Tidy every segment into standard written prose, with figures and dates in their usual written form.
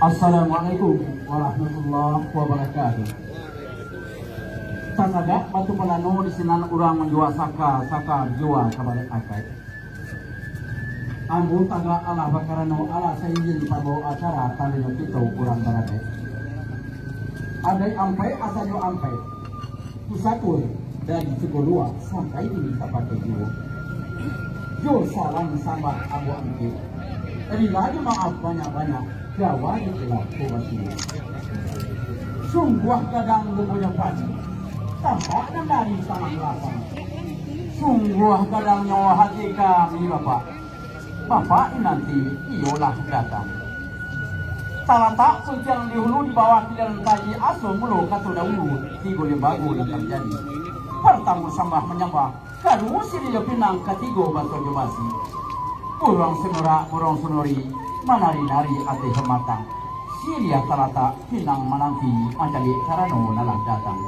Assalamualaikum warahmatullahi wabarakatuh. Tanaga batu pelano di sinan urang menjual saka jual kabar akai. Ambu taga ala bakarano ala saizin pabo acara talino kita urang barade. Adai ampai asajo ampai. Pusakur dari Cegolua sampai di Tapake Jiwo. Jo salam sama abu angki. Tadi lagi maaf banyak-banyak. Jawa di telah kubasinya. Sungguh kadang lupunya pasti. Tampaknya dari tanah lapang. Sungguh kadang nyawa hati kami Bapak. Bapak nanti iolah datang. Salah tak yang dihulu di bawah kidaran taji aso mulu katu dahulu di gole bagu yang terjadi. Pertama sambah menyembah karu siri pinang katigo baso jomasi. Burung senora burung senori manari-nari ati hematang. Silia talata pinang menanti mencari carano nalang datang.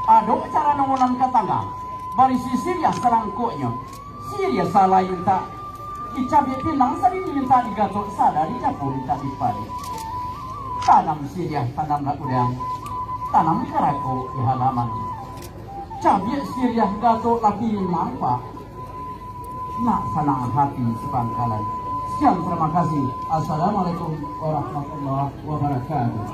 Ado carano nalang katanga. Barisi silia selangkuknya. Silia salah yang tak dicabi pinang sari minta digatok sada dicapur tak dipari. Tanam silia tanam udang. Tanam karako di halaman. Cabi silia gatok lagi nampak. Nak senang hati sebangkalan. Sekian terima kasih. Assalamualaikum warahmatullahi wabarakatuh.